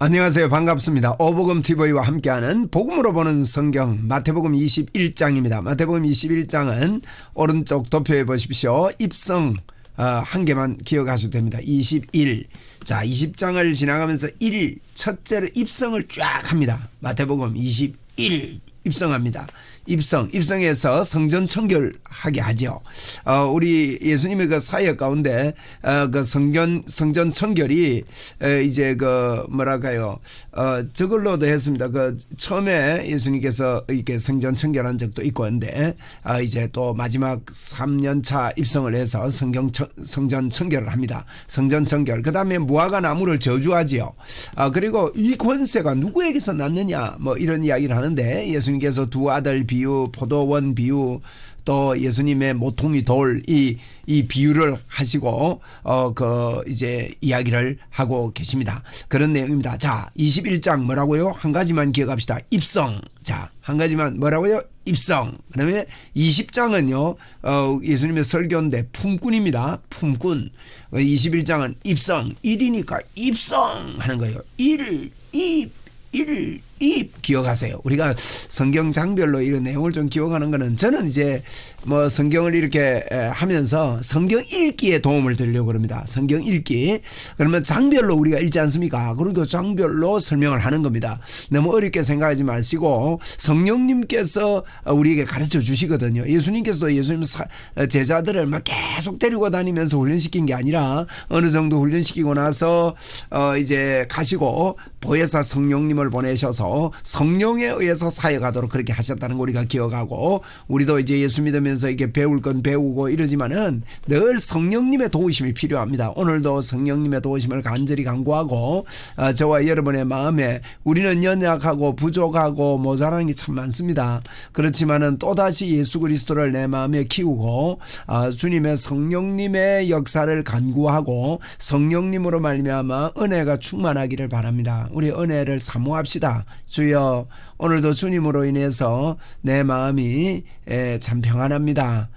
안녕하세요. 반갑습니다. 오복음TV와 함께하는 복음으로 보는 성경 마태복음 21장입니다. 마태복음 21장은 오른쪽 도표에 보십시오. 입성 한 개만 기억하셔도 됩니다. 21. 자, 20장을 지나가면서 1 첫째로 입성을 쫙 합니다. 마태복음 21 입성합니다. 입성에서 성전 청결하게 하죠. 우리 예수님의 그 사역 가운데 그 성전 청결이 이제 그 뭐랄까요, 저걸로도 했습니다. 그 처음에 예수님께서 이렇게 성전 청결한 적도 있고 한데 이제 또 마지막 3년차 입성을 해서 성전 청결을 합니다. 성전 청결. 그 다음에 무화과 나무를 저주하지요. 그리고 이 권세가 누구에게서 났느냐 뭐 이런 이야기를 하는데 예수님께서 두 아들 비유, 포도원 비유, 또 예수님의 모퉁이 돌 이 비유를 하시고 그 이제 이야기를 하고 계십니다. 그런 내용입니다. 자, 21장 뭐라고요? 한 가지만 기억합시다. 입성. 자, 한 가지만 뭐라고요? 입성. 그다음에 20장은요 예수님의 설교인데 품꾼입니다. 품꾼. 21장은 입성. 1이니까 입성하는 거예요. 1 기억하세요. 우리가 성경 장별로 이런 내용을 좀 기억하는 거는 저는 이제 뭐 성경을 이렇게 하면서 성경 읽기에 도움을 드리려고 합니다. 성경 읽기. 그러면 장별로 우리가 읽지 않습니까? 그러니까 장별로 설명을 하는 겁니다. 너무 어렵게 생각하지 마시고 성령님께서 우리에게 가르쳐 주시거든요. 예수님께서도 예수님 제자들을 막 계속 데리고 다니면서 훈련시킨 게 아니라 어느 정도 훈련시키고 나서 이제 가시고 보혜사 성령님을 보내셔서 성령에 의해서 사역하도록 그렇게 하셨다는 거 우리가 기억하고, 우리도 이제 예수 믿으면서 이렇게 배울 건 배우고 이러지만은 늘 성령님의 도우심이 필요합니다. 오늘도 성령님의 도우심을 간절히 간구하고 저와 여러분의 마음에 우리는 연약하고 부족하고 모자라는 게 참 많습니다. 그렇지만은 또다시 예수 그리스도를 내 마음에 키우고 주님의 성령님의 역사를 간구하고 성령님으로 말미암아 은혜가 충만하기를 바랍니다. 우리 은혜를 사모합시다. 주여, 오늘도 주님으로 인해서 내 마음이 참 평안합니다.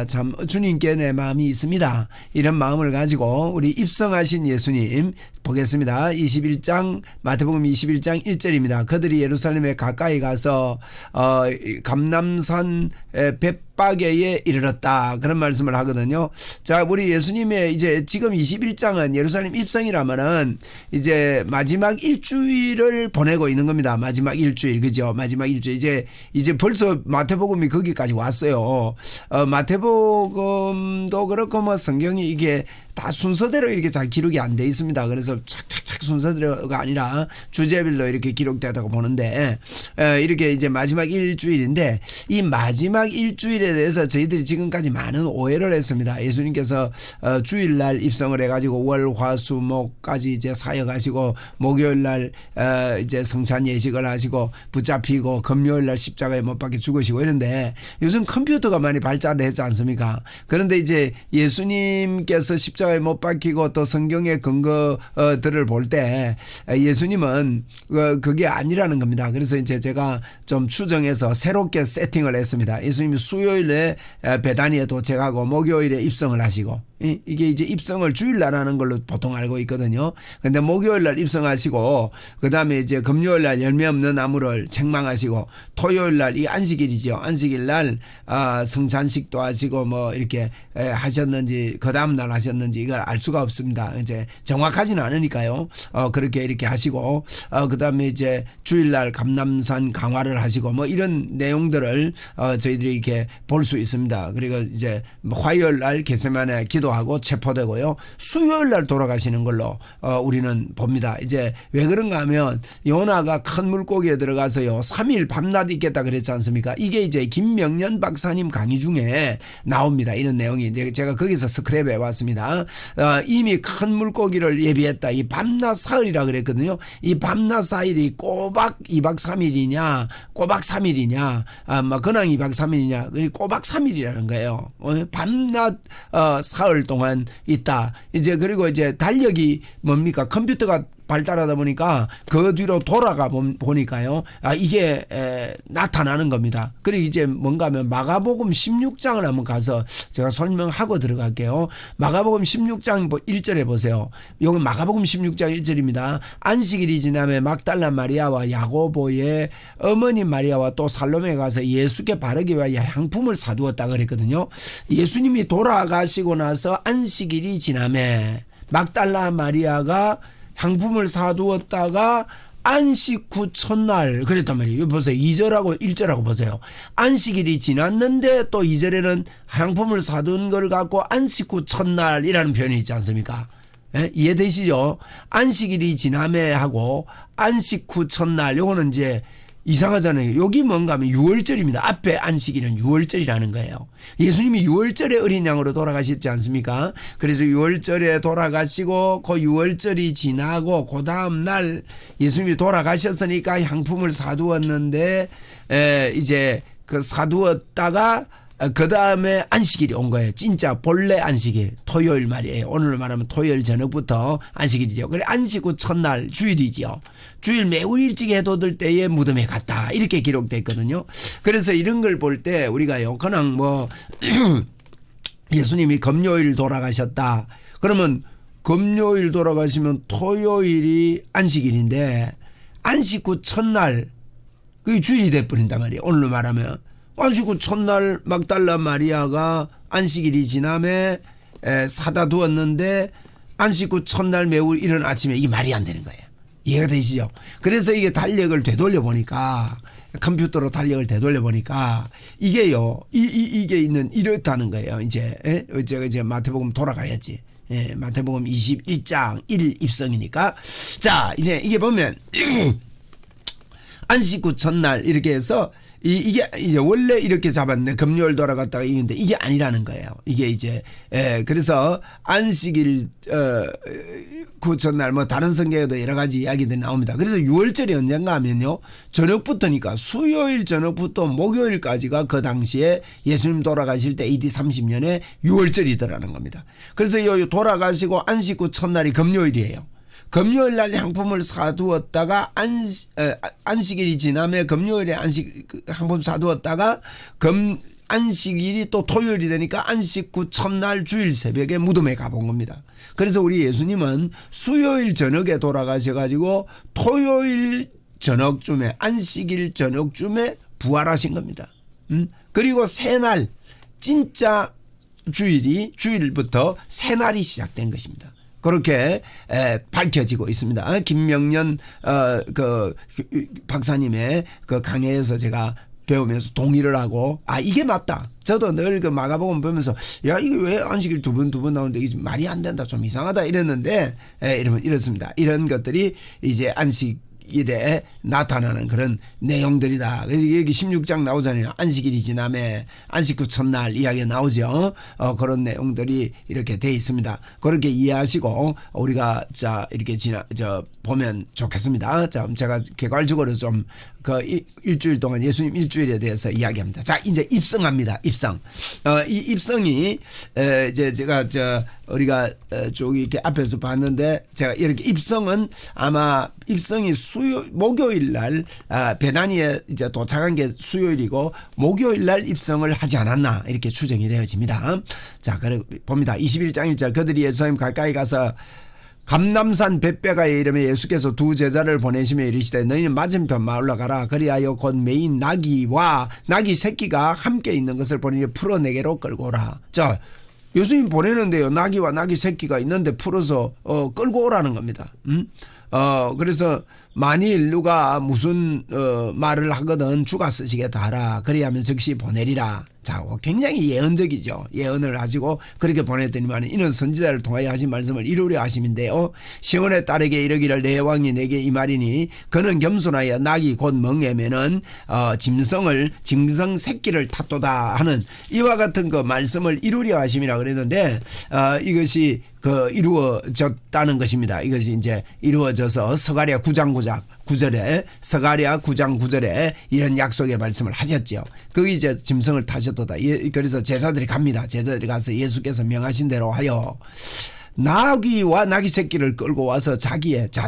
참 주님께 내 마음이 있습니다. 이런 마음을 가지고 우리 입성하신 예수님 보겠습니다. 21장 마태복음 21장 1절입니다. 그들이 예루살렘에 가까이 가서 감람산 벳바게에 이르렀다, 그런 말씀을 하거든요. 자, 우리 예수님의 이제 지금 21장은 예루살렘 입성이라면은 이제 마지막 일주일을 보내고 있는 겁니다. 마지막 일주일, 그죠? 마지막 일주일. 이제 벌써 마태복음이 거기까지 왔어요. 마태복음도 그렇고 뭐 성경이 이게 다 순서대로 이렇게 잘 기록이 안 돼 있습니다. 그래서 착착착 순서대로가 아니라 주제별로 이렇게 기록되다고 보는데 이렇게 이제 마지막 일주일인데, 이 마지막 일주일에 대해서 저희들이 지금까지 많은 오해를 했습니다. 예수님께서 주일날 입성을 해가지고 월, 화, 수, 목까지 이제 사역하시고 목요일날 이제 성찬 예식을 하시고 붙잡히고 금요일날 십자가에 못 박혀 죽으시고 이런데, 요즘 컴퓨터가 많이 발달했지 않습니까? 그런데 이제 예수님께서 십자가에 못 박히고 또 성경의 근거들을 볼 때 예수님은 그게 아니라는 겁니다. 그래서 이제 제가 좀 추정해서 새롭게 세팅을 했습니다. 예수님이 수요일에 베다니에 도착하고 목요일에 입성을 하시고, 이게 이제 입성을 주일날 하는 걸로 보통 알고 있거든요. 근데 목요일날 입성하시고, 그 다음에 이제 금요일날 열매 없는 나무를 책망하시고, 토요일날 이 안식일이죠. 안식일날 성찬식도 하시고 뭐 이렇게 하셨는지 그 다음날 하셨는지 이걸 알 수가 없습니다. 이제 정확하지는 않으니까요. 그렇게 이렇게 하시고, 그 다음에 이제 주일날 감람산 강화를 하시고 뭐 이런 내용들을 저희들이 이렇게 볼 수 있습니다. 그리고 이제 화요일날 겟세마네 기도하고 체포되고요. 수요일날 돌아가시는 걸로 우리는 봅니다. 이제 왜 그런가 하면 요나가 큰 물고기에 들어가서요 3일 밤낮 있겠다 그랬지 않습니까? 이게 이제 김명년 박사님 강의 중에 나옵니다. 이런 내용이 제가 거기서 스크랩 해왔습니다. 이미 큰 물고기를 예비했다. 이 밤낮 사흘이라 그랬거든요. 이 밤낮 사흘이 꼬박 2박 3일이냐 꼬박 3일이냐 뭐 근황 2박 3일이냐 꼬박 3일이라는 거예요. 밤낮 사흘 동안 있다. 이제 그리고 이제 달력이 뭡니까? 컴퓨터가 발달하다 보니까 그 뒤로 돌아가 보니까요. 이게 나타나는 겁니다. 그리고 이제 뭔가 하면 마가복음 16장을 한번 가서 제가 설명하고 들어갈게요. 마가복음 16장 1절에 보세요. 여기 마가복음 16장 1절입니다. 안식일이 지나면 막달라 마리아와 야고보의 어머니 마리아와 또 살로메에 가서 예수께 바르기 위하여 향품을 사두었다 그랬거든요. 예수님이 돌아가시고 나서 안식일이 지나면 막달라 마리아가 향품을 사두었다가 안식 후 첫날 그랬단 말이에요. 이거 보세요. 2절하고 1절하고 보세요. 안식일이 지났는데 또 2절에는 향품을 사둔 걸 갖고 안식 후 첫날이라는 표현이 있지 않습니까? 예? 이해되시죠? 안식일이 지남에 하고 안식 후 첫날 요거는 이제 이상하잖아요. 여기 뭔가 하면 6월절입니다. 앞에 안식일은 6월절이라는 거예요. 예수님이 6월절에 어린 양으로 돌아가셨지 않습니까? 그래서 6월절에 돌아가시고 그 6월절이 지나고 그 다음 날 예수님이 돌아가셨으니까 향품을 사두었는데 이제 그 사두었다가 그 다음에 안식일이 온 거예요. 진짜 본래 안식일 토요일 말이에요. 오늘 말하면 토요일 저녁부터 안식일이죠. 그래 안식 후 첫날 주일이죠. 주일 매우 일찍 해돋을 때에 무덤에 갔다 이렇게 기록되어 있거든요. 그래서 이런 걸 볼 때 우리가요 그냥 뭐 예수님이 금요일 돌아가셨다 그러면 금요일 돌아가시면 토요일이 안식일인데 안식 후 첫날 그게 주일이 돼버린단 말이에요. 오늘로 말하면 안식 후 첫날 막달라 마리아가 안식일이 지남에 사다 두었는데 안식 후 첫날 매우 이른 아침에 이게 말이 안 되는 거예요. 이해가 되시죠? 그래서 이게 달력을 되돌려 보니까 컴퓨터로 달력을 되돌려 보니까 이게요 이게 있는 이렇다는 거예요. 이제 제가 이제 마태복음 돌아가야지. 마태복음 21장 1 입성이니까 자 이제 이게 보면 안식 후 첫날 이렇게 해서 이게 이제 원래 이렇게 잡았네. 금요일 돌아갔다가 이건데 이게 아니라는 거예요. 이게 이제 그래서 안식일 그 전날 뭐 다른 성경에도 여러 가지 이야기들이 나옵니다. 그래서 6월절이 언젠가 하면요 저녁부터니까 수요일 저녁부터 목요일까지가 그 당시에 예수님 돌아가실 때 AD 30년에 6월절이더라는 겁니다. 그래서 이 돌아가시고 안식 후 첫날이 금요일이에요. 금요일 날 향품을 사두었다가 안식일이 지나면 금요일에 향품 사두었다가 안식일이 또 토요일이 되니까 안식 후 첫날 주일 새벽에 무덤에 가본 겁니다. 그래서 우리 예수님은 수요일 저녁에 돌아가셔가지고 토요일 저녁쯤에 안식일 저녁쯤에 부활하신 겁니다. 그리고 새날 진짜 주일부터 새날이 시작된 것입니다. 그렇게 밝혀지고 있습니다. 김명년 그 박사님의 그 강의에서 제가 배우면서 동의를 하고 이게 맞다. 저도 늘 그 마가복음 보면서 야 이게 왜 안식일 두 번 나오는데 이게 말이 안 된다 좀 이상하다 이랬는데 이러면 이렇습니다. 이런 것들이 이제 안식일에 나타나는 그런 내용들이다. 그래서 여기 16장 나오잖아요. 안식일이 지남에 안식 후 첫날 이야기가 나오죠. 그런 내용들이 이렇게 돼 있습니다. 그렇게 이해하시고 우리가 자 이렇게 보면 좋겠습니다. 자 제가 개괄적으로 좀 그 일주일 동안 예수님 일주일에 대해서 이야기합니다. 자 이제 입성합니다. 입성. 이 입성이 이제 제가 우리가 저기 이렇게 앞에서 봤는데 제가 이렇게 입성은 아마 입성이 목요일 날 베나니에 이제 도착한 게 수요일이고 목요일 날 입성을 하지 않았나 이렇게 추정이 되어집니다. 자, 그래 봅니다. 21장 1절 그들이 예루살렘 가까이 가서 감람산 벳베가에 이르며 예수께서 두 제자를 보내시며 이르시되 너희는 맞은편 마을로 가라. 그리하여 곧 메인 나귀와 나귀 새끼가 함께 있는 것을 보니 풀어 내게로 끌고 오라. 자, 예수님 보내는데요. 나귀와 나귀 새끼가 있는데 풀어서 끌고 오라는 겁니다. 그래서 만일 누가 무슨 말을 하거든 주가 쓰시겠다 하라. 그리하면 즉시 보내리라. 자, 굉장히 예언적이죠. 예언을 하시고 그렇게 보냈더니만 이는 선지자를 통하여 하신 말씀을 이루려 하심인데요. 시온의 딸에게 이르기를 내 왕이 내게 이 말이니 그는 겸손하여 낙이 곧 멍에면은 짐승 새끼를 탔도다 하는 이와 같은 그 말씀을 이루려 하심이라 그랬는데 이것이 이루어졌다는 것입니다. 이것이 이제 이루어져서 스가랴 9장 9절에 스가랴 9장 9절에 이런 약속의 말씀을 하셨죠. 거기 이제 짐승을 타셨도다. 그래서 제사들이 갑니다. 제사들이 가서 예수께서 명하신 대로 하여 나귀와 나귀 새끼를 끌고 와서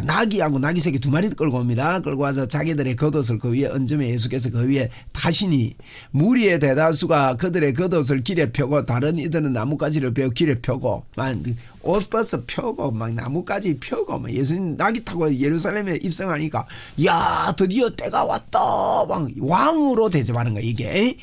나귀하고 나귀 새끼 두 마리 끌고 옵니다. 끌고 와서 자기들의 겉옷을 그 위에 얹으며 예수께서 그 위에 타시니 무리의 대다수가 그들의 겉옷을 길에 펴고 다른 이들은 나뭇가지를 베어 길에 펴고 옷 벗어 펴고 막 나뭇가지 펴고 막 예수님 나귀 타고 예루살렘에 입성하니까 야 드디어 때가 왔다 막 왕으로 대접하는 거야. 이게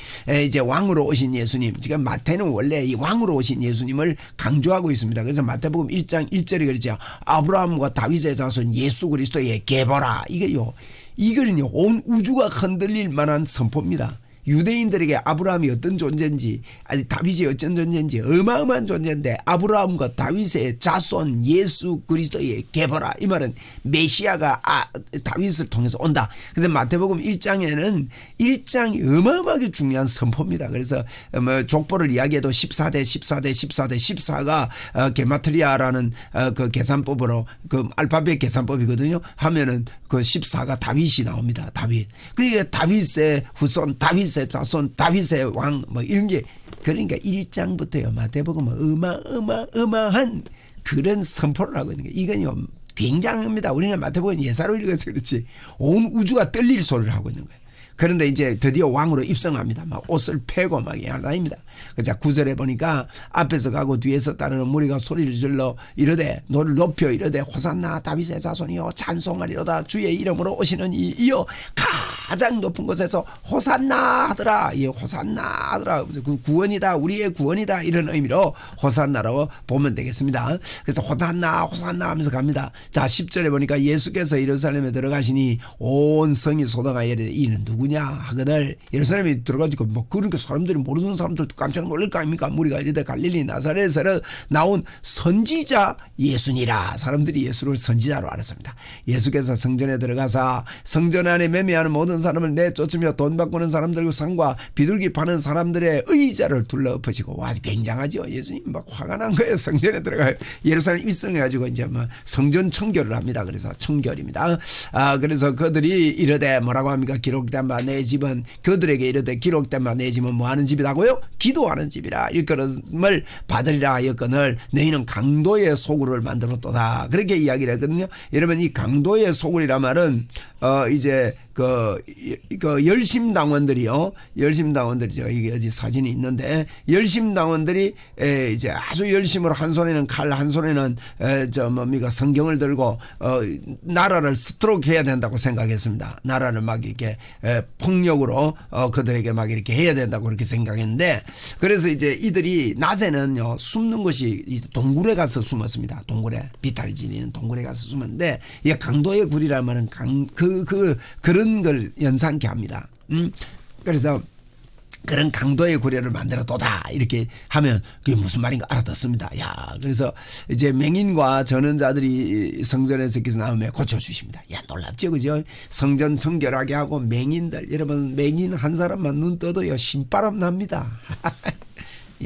이제 왕으로 오신 예수님. 지금 마태는 원래 이 왕으로 오신 예수님을 강조하고 있습니다. 그래서 마태복음 1장 1절에 그러죠. 아브라함과 다윗의 자손 예수 그리스도의 계보라. 이거는요 온 우주가 흔들릴 만한 선포입니다. 유대인들에게 아브라함이 어떤 존재인지 다윗이 어떤 존재인지 어마어마한 존재인데 아브라함과 다윗의 자손 예수 그리스도의 계보라. 이 말은 메시아가 다윗을 통해서 온다. 그래서 마태복음 1장에는 1장이 어마어마하게 중요한 선포입니다. 그래서 족보를 이야기해도 14대 14대 14대 14가 게마트리아라는 그 계산법으로 그 알파벳 계산법이거든요. 하면은 그 14가 다윗이 나옵니다. 다윗. 그러니까 다윗의 후손 다윗의 자손 다윗의 왕 뭐 이런 게 그러니까 1장부터요 마태복음은 어마어마한 그런 선포를 하고 있는 거예요. 이건요 굉장합니다. 우리는 마태복음 예사로 읽어서 그렇지 온 우주가 떨릴 소리를 하고 있는 거예요. 그런데 이제 드디어 왕으로 입성합니다. 막 옷을 패고 막 야단입니다. 자 9절에 보니까 앞에서 가고 뒤에서 따르는 무리가 소리를 질러 이르되 너를 높여 이르되 호산나 다윗의 자손이여 찬송하리로다 주의 이름으로 오시는 이여 가장 높은 곳에서 호산나 하더라. 이 호산나 하더라. 그 구원이다 우리의 구원이다 이런 의미로 호산나라고 보면 되겠습니다. 그래서 호산나 하면서 갑니다. 자 10절에 보니까 예수께서 예루살렘에 들어가시니 온 성이 쏟아가 이르되 이는 누구냐 하거늘 예루살렘에 들어가지고 뭐 그러니까 사람들이 모르는 사람들도 깜짝 놀랄 거 아닙니까? 무리가 이르되 갈릴리 나사렛에서 나온 선지자 예수니라. 사람들이 예수를 선지자로 알았습니다. 예수께서 성전에 들어가사 성전 안에 매매하는 모든 사람을 내쫓으며 돈 바꾸는 사람들과 상과 비둘기 파는 사람들의 의자를 둘러 엎으시고 와 굉장하죠. 예수님 막 화가 난 거예요. 성전에 들어가요. 예루살렘 입성해가지고 이제 뭐 성전 청결을 합니다. 그래서 청결입니다. 그래서 그들이 이르되 뭐라고 합니까? 기록된 바 내 집은 그들에게 이르되 기록된 바 내 집은 뭐 하는 집이라고요? 기도하는 집이라. 일컬음을 받으리라 하였거늘 너희는 강도의 소굴을 만들었도다. 그렇게 이야기를 했거든요. 여러분 이 강도의 소굴이란 말은 이제 그 열심당원들이요. 열심당원들이죠. 이게 어디 사진이 있는데 열심당원들이 이제 아주 열심으로 한 손에는 칼 한 손에는 성경을 들고 나라를 스트로크 해야 된다고 생각했습니다. 나라를 막 이렇게 폭력으로 그들에게 막 이렇게 해야 된다고 그렇게 생각했는데 그래서 이제 이들이 낮에는요 숨는 곳이 동굴에 가서 숨었습니다. 동굴에 비탈지리는 동굴에 가서 숨었는데 이게 강도의 굴이라는 말은 그런 걸 연상케 합니다. 그래서 그런 강도의 구례를 만들어도다 이렇게 하면 그게 무슨 말인가 알아듣습니다. 야, 그래서 이제 맹인과 전원자들이 성전에서 나오면 고쳐주십니다. 야, 놀랍죠, 그죠? 성전 청결하게 하고 맹인들 여러분 맹인 한 사람만 눈 떠도요 신바람 납니다.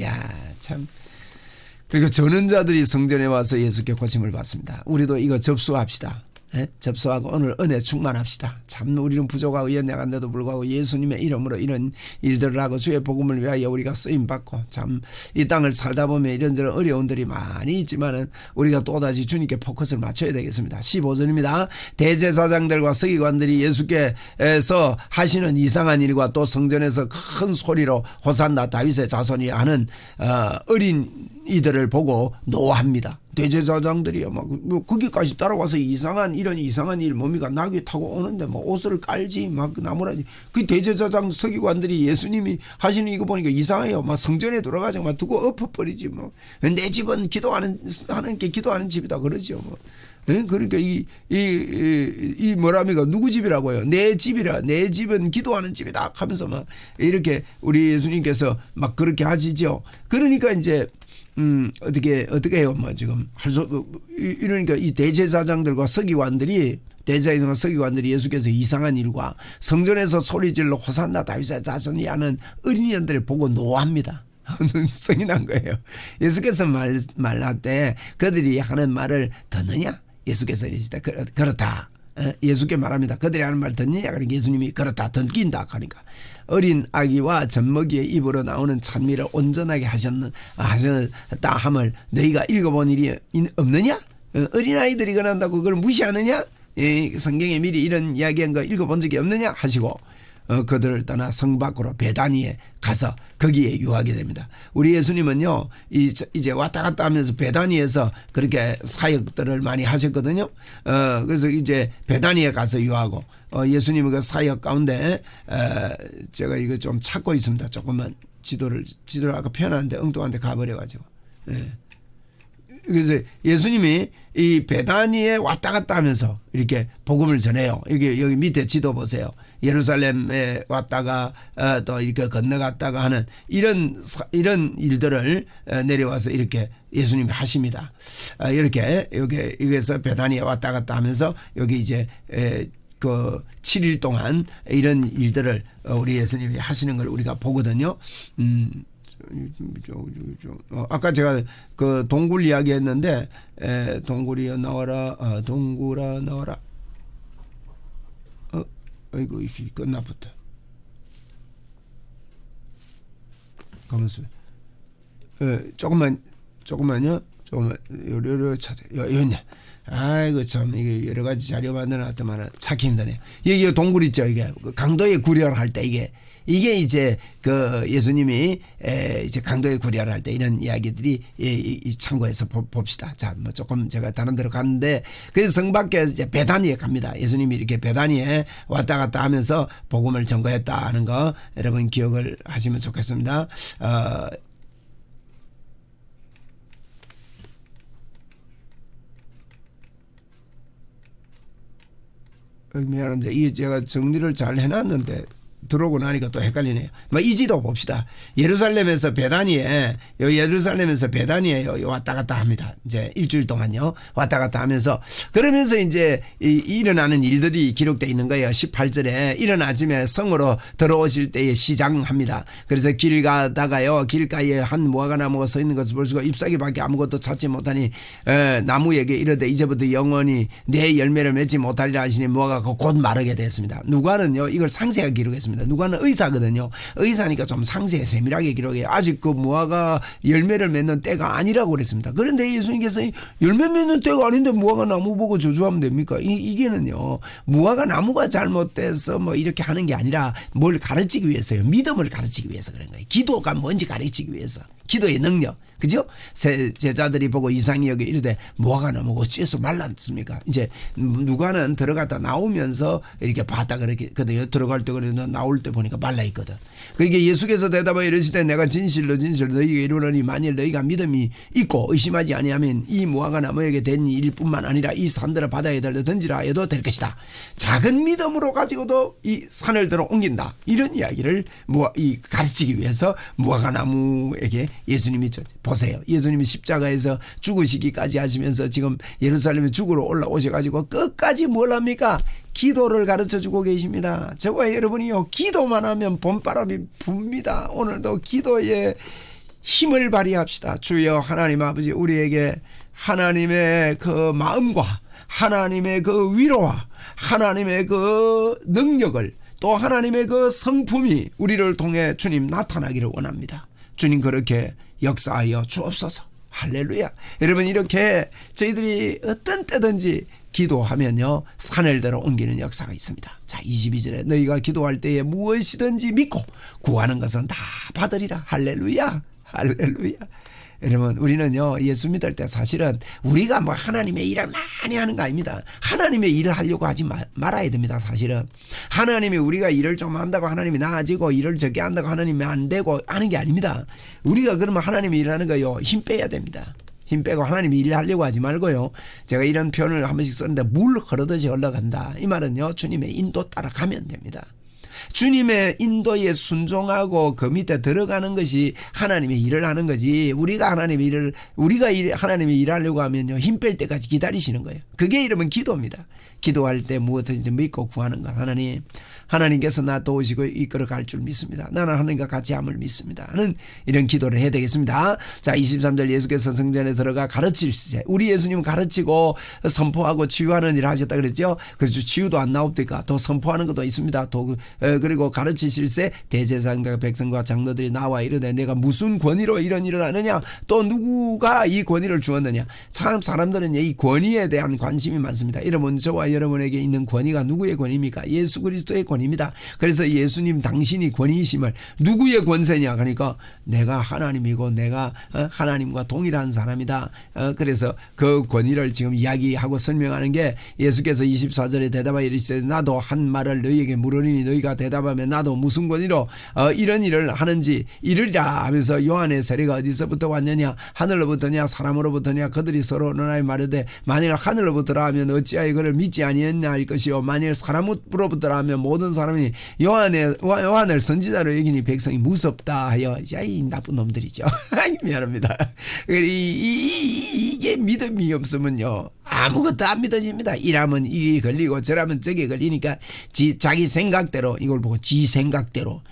야, 참. 그리고 전원자들이 성전에 와서 예수께 고침을 받습니다. 우리도 이거 접수합시다. 접수하고 오늘 은혜 충만합시다. 참 우리는 부족하고 연약한데도 불구하고 예수님의 이름으로 이런 일들을 하고 주의 복음을 위하여 우리가 쓰임받고 참 이 땅을 살다 보면 이런저런 어려움들이 많이 있지만은 우리가 또다시 주님께 포커스를 맞춰야 되겠습니다. 15절입니다. 대제사장들과 서기관들이 예수께서 하시는 이상한 일과 또 성전에서 큰 소리로 호산나 다윗의 자손이 하는 어린 이들을 보고 노합니다. 대제사장들이요, 막, 거기까지 따라와서 이런 이상한 일 뭡니까? 나귀 타고 오는데 뭐 옷을 깔지, 막 나무라지. 그 대제사장 서기관들이 예수님이 하시는 이거 보니까 이상해요. 막 성전에 들어가서 막 두고 엎어버리지 뭐. 내 집은 하나님께 기도하는 집이다 그러죠. 뭐. 그러니까 이 뭐랍니까? 누구 집이라고요? 내 집이라. 내 집은 기도하는 집이다 하면서 막 이렇게 우리 예수님께서 막 그렇게 하시죠. 그러니까 이제 어떻게 해요? 뭐 지금 이러니까 이 대제사장들과 서기관들이 예수께서 이상한 일과 성전에서 소리질러 호산나 다윗의 자손이 하는 어린이들을 보고 노합니다. 눈성이 난 거예요. 예수께서 말할 때 그들이 하는 말을 듣느냐? 예수께서 이르시되 그렇다. 예수께 말합니다. 그들이 하는 말 듣느냐? 그러니까 예수님이 그렇다 듣긴다 하니까 어린 아기와 젖먹이의 입으로 나오는 찬미를 온전하게 하셨다 함을 너희가 읽어본 일이 없느냐? 어린아이들이 그런다고 그걸 무시하느냐? 성경에 미리 이런 이야기한 거 읽어본 적이 없느냐? 하시고 그들을 떠나 성 밖으로 베다니에 가서 거기에 유하게 됩니다. 우리 예수님은요 이제 왔다 갔다 하면서 베다니에서 그렇게 사역들을 많이 하셨거든요. 그래서 이제 베다니에 가서 유하고 예수님의 그 사역 가운데 제가 이거 좀 찾고 있습니다. 조금만 지도를 아까 편한데 엉뚱한데 가버려가지고. 그래서 예수님이 이 베다니에 왔다 갔다 하면서 이렇게 복음을 전해요. 여기 밑에 지도 보세요. 예루살렘에 왔다가 또 이렇게 건너갔다가 하는 이런 일들을 내려와서 이렇게 예수님이 하십니다. 이렇게 여기에서 베다니에 왔다 갔다 하면서 여기 이제 그 7일 동안 이런 일들을 우리 예수님이 하시는 걸 우리가 보거든요. 아까 제가 그 동굴 이야기 했는데 동굴이여 나와라 동굴아 나와라 아이고 이게 끝나부터 가면서 조금만요 요래 찾아 여기냐 아이고 참 이게 여러 가지 자료 만들어놨더만 찾기 힘드네요. 여기 동굴 있죠. 이게 강도의 구려를 할 때 이게 이제 그 예수님이 이제 강도의 구려를 할 때 이런 이야기들이 참고해서 봅시다. 자, 뭐 조금 제가 다른 데로 갔는데 그래서 성 밖에 이제 베다니에 갑니다. 예수님이 이렇게 베다니에 왔다 갔다 하면서 복음을 전거했다 하는 거 여러분 기억을 하시면 좋겠습니다. 미안합니다. 이게 제가 정리를 잘 해놨는데 들어오고 나니까 또 헷갈리네요. 이 지도 봅시다. 예루살렘에서 베다니에 왔다 갔다 합니다. 이제 일주일 동안요. 왔다 갔다 하면서 그러면서 이제 일어나는 일들이 기록되어 있는 거예요. 18절에 이른 아침에 성으로 들어오실 때에 시장합니다. 그래서 길 가다가요. 길가에 한 무화과 나무가 서 있는 것을 볼 수가 잎사귀밖에 아무것도 찾지 못하니 나무에게 이르되 이제부터 영원히 내 열매를 맺지 못하리라 하시니 무화과가 곧 마르게 됐습니다. 누가는요. 이걸 상세하게 기록했습니다. 누가는 의사거든요. 의사니까 좀 상세히 세밀하게 기록해요. 아직 그 무화과 열매를 맺는 때가 아니라고 그랬습니다. 그런데 예수님께서 열매 맺는 때가 아닌데 무화과 나무 보고 저주하면 됩니까? 이게는요. 무화과 나무가 잘못돼서 뭐 이렇게 하는 게 아니라 뭘 가르치기 위해서요. 믿음을 가르치기 위해서 그런 거예요. 기도가 뭔지 가르치기 위해서. 기도의 능력. 그죠? 제자들이 보고 이상히 여기 이르되 무화과 나무가 어찌해서 말랐습니까? 이제 누가는 들어갔다 나오면서 이렇게 봤다 그랬거든요. 들어갈 때 그래도 나올 때 보니까 말라 있거든. 그러니까 예수께서 대답하여 이르시되 내가 진실로 너희에게 이르노니 만일 너희가 믿음이 있고 의심하지 아니하면 이 무화과 나무에게 된 일뿐만 아니라 이 산들을 바다에 달려 던지라 해도 될 것이다. 작은 믿음으로 가지고도 이 산을 들어 옮긴다. 이런 이야기를 가르치기 위해서 무화과 나무에게 예수님이 보세요. 예수님이 십자가에서 죽으시기까지 하시면서 지금 예루살렘에 죽으러 올라오셔가지고 끝까지 뭘 합니까? 기도를 가르쳐주고 계십니다. 저와 여러분이요. 기도만 하면 봄바람이 붑니다. 오늘도 기도에 힘을 발휘합시다. 주여 하나님 아버지 우리에게 하나님의 그 마음과 하나님의 그 위로와 하나님의 그 능력을 또 하나님의 그 성품이 우리를 통해 주님 나타나기를 원합니다. 주님 그렇게 역사하여 주옵소서. 할렐루야. 여러분 이렇게 저희들이 어떤 때든지 기도하면요 산을 들어 옮기는 역사가 있습니다. 자 22절에 너희가 기도할 때에 무엇이든지 믿고 구하는 것은 다 받으리라. 할렐루야. 할렐루야. 여러분 우리는요 예수 믿을 때 사실은 우리가 뭐 하나님의 일을 많이 하는 거 아닙니다. 하나님의 일을 하려고 하지 말아야 됩니다. 사실은 하나님이 우리가 일을 좀 한다고 하나님이 나아지고 일을 적게 한다고 하나님이 안 되고 하는 게 아닙니다. 우리가 그러면 하나님이 일하는 거요 힘 빼야 됩니다. 힘 빼고 하나님이 일을 하려고 하지 말고요. 제가 이런 표현을 한 번씩 쓰는데 물 흐르듯이 흘러간다. 이 말은요 주님의 인도 따라가면 됩니다. 주님의 인도에 순종하고 그 밑에 들어가는 것이 하나님의 일을 하는 거지. 우리가 하나님의 일하려고 하면요 힘 뺄 때까지 기다리시는 거예요. 그게 이러면 기도입니다. 기도할 때 무엇든지 믿고 구하는 것. 하나님 하나님께서 나 도우시고 이끌어 갈 줄 믿습니다. 나는 하나님과 같이 함을 믿습니다. 하는 이런 기도를 해야 되겠습니다. 자, 23절 예수께서 성전에 들어가 가르칠세. 우리 예수님은 가르치고 선포하고 치유하는 일을 하셨다 그랬죠. 그래서 치유도 안 나옵니까? 더 선포하는 것도 있습니다. 또 그리고 가르치실세 대제사장과 백성과 장로들이 나와 이르되 내가 무슨 권위로 이런 일을 하느냐? 또 누구가 이 권위를 주었느냐? 참 사람들은 이 권위에 대한 관심이 많습니다. 여러분, 저와 여러분에게 있는 권위가 누구의 권위입니까? 예수 그리스도의 권위입니다. 그래서 예수님 당신이 권위이심을 누구의 권세냐? 그러니까 내가 하나님이고 내가 하나님과 동일한 사람이다. 그래서 그 권위를 지금 이야기하고 설명하는 게 예수께서 24절에 대답하여 이르시되 나도 한 말을 너희에게 물으리니 너희가 대답하면 나도 무슨 권위로 이런 일을 하는지 이르리라 하면서 요한의 세례가 어디서부터 왔느냐? 하늘로부터냐 사람으로부터냐? 그들이 서로 논하여 말하되 만일 하늘로부터라 하면 어찌하여 그를 믿지 아니했냐 할 것이요 만일 사람으로부터라 하면 모든 사람이 요한을 선지자로 여기니 백성이 무섭다 하여 이 나쁜 놈들이죠. 미안합니다. 이게 믿음이 없으면요 아무것도 안 믿어집니다. 이라면 이게 걸리고 저라면 저게 걸리니까 자기 생각대로 이걸 보고 지 생각대로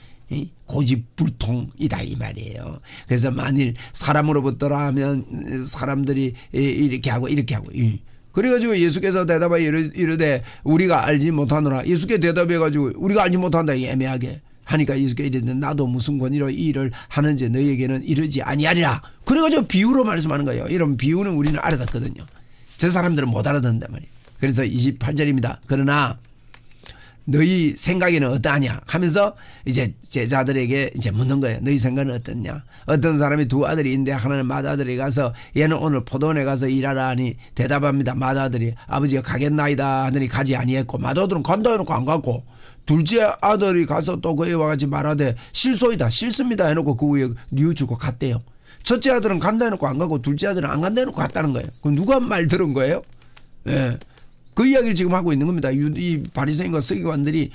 고집불통이다 이 말이에요. 그래서 만일 사람으로부터라 하면 사람들이 이렇게 하고 이렇게 하고 그래가지고 예수께서 대답하여 이르되 우리가 알지 못하노라. 예수께 대답해가지고 우리가 알지 못한다 애매하게 하니까 예수께 이르되 나도 무슨 권위로 이 일을 하는지 너희에게는 이르지 아니하리라. 그래가지고 비유로 말씀하는 거예요. 이런 비유는 우리는 알아듣거든요. 저 사람들은 못 알아듣는단 말이에요. 그래서 28절입니다. 그러나 너희 생각에는 어떠하냐 하면서 이제 제자들에게 이제 묻는 거예요. 너희 생각은 어떻냐? 어떤 사람이 두 아들이 있는데 하나는 맏아들이 가서 얘는 오늘 포도원에 가서 일하라 하니 대답합니다. 맏아들이 아버지가 가겠나이다 하더니 가지 아니했고 맏아들은 간다 해놓고 안 갔고 둘째 아들이 가서 또 그에 와가지 말하되 실소이다 싫습니다 해놓고 그 후에 뉘우치고 갔대요. 첫째 아들은 간다 해놓고 안 가고 둘째 아들은 안 간다 해놓고 갔다는 거예요. 그럼 누가 말 들은 거예요? 예. 그 이야기를 지금 하고 있는 겁니다. 이 바리새인과 서기관들이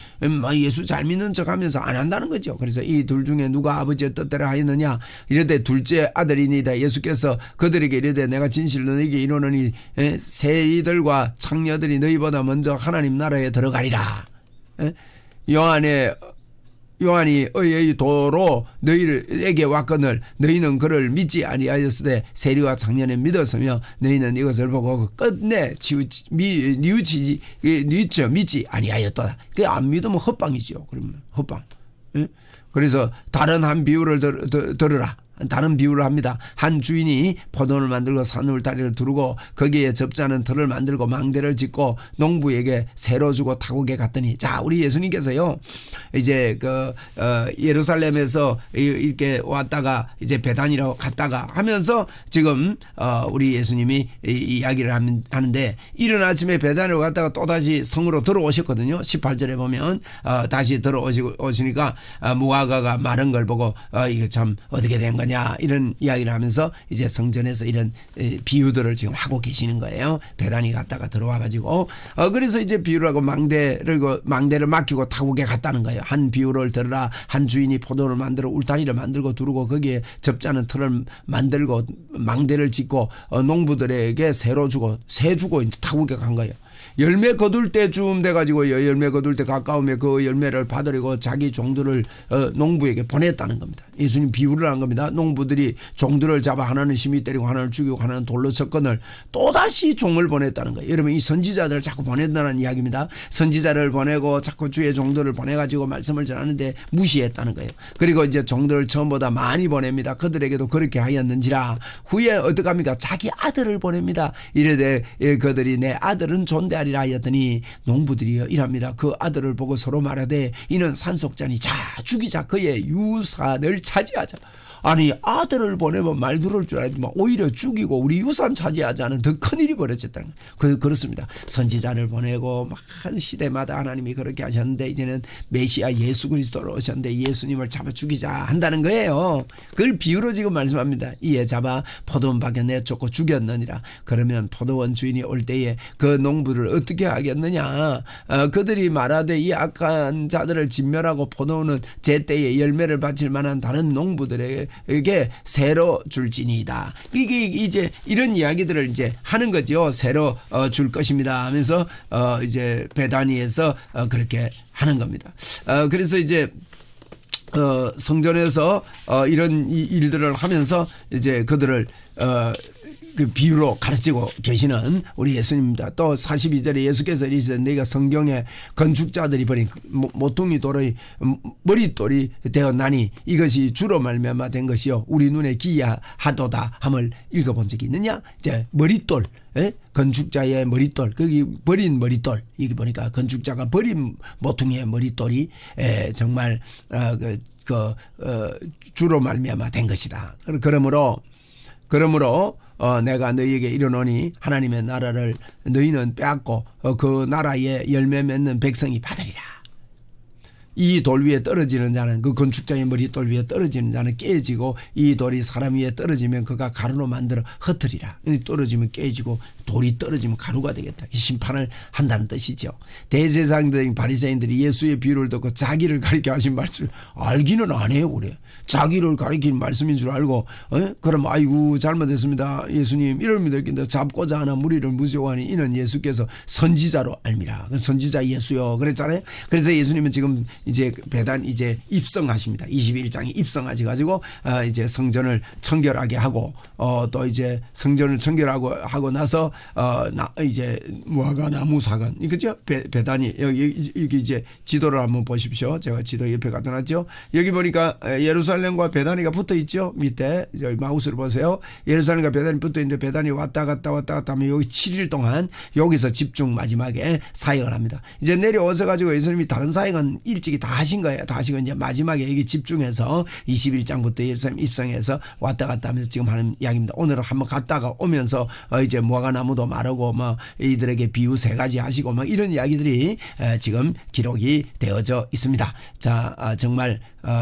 예수 잘 믿는 척하면서 안 한다는 거죠. 그래서 이 둘 중에 누가 아버지의 뜻대로 하였느냐 이르되 둘째 아들이니이다. 예수께서 그들에게 이르되 내가 진실로 너희에게 이르노니 세이들과 창녀들이 너희보다 먼저 하나님 나라에 들어가리라. 요한이 의의 도로 너희에게 왔거늘 너희는 그를 믿지 아니하였으되 세리와 창녀는 믿었으며 너희는 이것을 보고 끝내 믿지 아니하였다. 그게 안 믿으면 헛방이죠. 그러면 헛방. 그래서 다른 한 비유를 들으라. 다른 비유를 합니다. 한 주인이 포도원을 만들고 산울다리를 두르고 거기에 접자는 틀을 만들고 망대를 짓고 농부에게 새로 주고 타국에 갔더니 자 우리 예수님께서요 이제 예루살렘에서 이렇게 왔다가 이제 베단이로 갔다가 하면서 지금 우리 예수님이 이야기를 하는데 이른 아침에 베단으로 갔다가 또다시 성으로 들어오셨거든요. 18절에 보면 다시 들어오시니까 무화과가 마른 걸 보고 이거 참 어떻게 된 거냐 이런 이야기를 하면서 이제 성전에서 이런 비유들을 지금 하고 계시는 거예요. 베단이 갔다가 들어와 가지고 그래서 이제 비유를 하고 망대를 맡기고 타국에 갔다는 거예요. 한 비유를 들으라. 한 주인이 포도를 만들어 울타리를 만들고 두르고 거기에 접자는 틀을 만들고 망대를 짓고 농부들에게 새로 주고 새 주고 이제 타국에 간 거예요. 열매 거둘 때쯤 돼가지고 열매 거둘 때 가까우면 그 열매를 받으려고 자기 종들을 농부에게 보냈다는 겁니다. 예수님 비유를 한 겁니다. 농부들이 종들을 잡아 하나는 심히 때리고 하나는 죽이고 하나는 돌로 쳤건을 또다시 종을 보냈다는 거예요. 여러분 이 선지자들을 자꾸 보낸다는 이야기입니다. 선지자를 보내고 자꾸 주의 종들을 보내가지고 말씀을 전하는데 무시했다는 거예요. 그리고 이제 종들을 처음보다 많이 보냅니다. 그들에게도 그렇게 하였는지라 후에 어떡합니까? 자기 아들을 보냅니다. 이래되 그들이 내 아들은 존대하리라 하였더니 농부들이요 이랍니다. 그 아들을 보고 서로 말하되 이는 산속자니 자 죽이자 그의 유산을 차지하자. 아니 아들을 보내면 말 들을 줄 알지만 오히려 죽이고 우리 유산 차지하자는 더 큰일이 벌어졌다는 거예요. 그렇습니다. 선지자를 보내고 한 시대마다 하나님이 그렇게 하셨는데 이제는 메시아 예수 그리스도로 오셨는데 예수님을 잡아 죽이자 한다는 거예요. 그걸 비유로 지금 말씀합니다. 이에 잡아 포도원 밖에 내쫓고 죽였느니라. 그러면 포도원 주인이 올 때에 그 농부를 어떻게 하겠느냐. 그들이 말하되 이 악한 자들을 진멸하고 포도원은 제때에 열매를 바칠 만한 다른 농부들에게 너희에게 새로 줄지니이다. 이게 이제 이런 이야기들을 이제 하는 거죠. 새로 줄 것입니다 하면서 이제 베다니에서 그렇게 하는 겁니다. 그래서 이제 성전에서 이런 일들을 하면서 이제 그들을 그 비유로 가르치고 계시는 우리 예수님입니다. 또 42절에 예수께서 이르시되 너희가 성경에 건축자들이 버린 모퉁이 돌의 머릿돌이 되었나니 이것이 주로 말미암아 된 것이요 우리 눈에 기이하도다 함을 읽어본 적이 있느냐. 이제 머릿돌, 건축자의 머릿돌, 거기 버린 머릿돌, 이게 보니까 건축자가 버린 모퉁이의 머릿돌이 정말 주로 말미암아 된 것이다. 그러므로 내가 너희에게 이르노니 하나님의 나라를 너희는 빼앗고 그 나라의 열매 맺는 백성이 받으리라. 이 돌 위에 떨어지는 자는 그 건축자의 머릿돌 위에 떨어지는 자는 깨지고 이 돌이 사람 위에 떨어지면 그가 가루로 만들어 흩으리라. 떨어지면 깨지고 돌이 떨어지면 가루가 되겠다. 심판을 한다는 뜻이죠. 대제사장들인 바리새인들이 예수의 비유를 듣고 자기를 가리켜 하신 말씀을 알기는 안 해요. 그래. 자기를 가리킨 말씀인 줄 알고 그럼 아이고 잘못했습니다 예수님 이런 믿을긴데 잡고자 하나 무리를 무시하니 이는 예수께서 선지자로 알미라. 선지자 예수요 그랬잖아요. 그래서 예수님은 지금 이제 배단 이제 입성하십니다. 21장에 입성하셔가지고 이제 성전을 청결하게 하고 또 이제 성전을 청결하고 나서 이제 무화과 나무 사간 이거죠. 배단이 여기 이제 지도를 한번 보십시오. 제가 지도 옆에 갖다 놨죠. 여기 보니까 예루살렘과 베다니가 붙어 있죠. 밑에 여기 마우스를 보세요. 예루살렘과 베다니 붙어 있는데 베다니 왔다 갔다 하면 여기 7일 동안 여기서 집중 마지막에 사역을 합니다. 이제 내려오셔 가지고 예수님이 다른 사역은 일찍이 다 하신 거예요. 다 하시고 이제 마지막에 여기 집중해서 21장부터 예루살렘 입성해서 왔다 갔다 하면서 지금 하는 이야기입니다. 오늘은 한번 갔다가 오면서 이제 무화과 나무도 마르고 뭐 이들에게 비유 3가지 하시고 막 이런 이야기들이 지금 기록이 되어져 있습니다. 자, 정말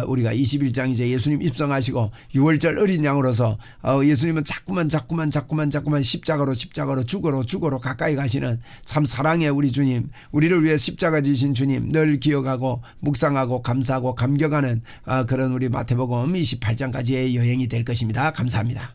우리가 21장 이제 예수님 입성하시고 6월절 어린 양으로서 예수님은 자꾸만 십자가로 죽어로 가까이 가시는 참 사랑의 우리 주님, 우리를 위해 십자가 지신 주님 늘 기억하고 묵상하고 감사하고 감격하는 그런 우리 마태복음 28장까지의 여행이 될 것입니다. 감사합니다.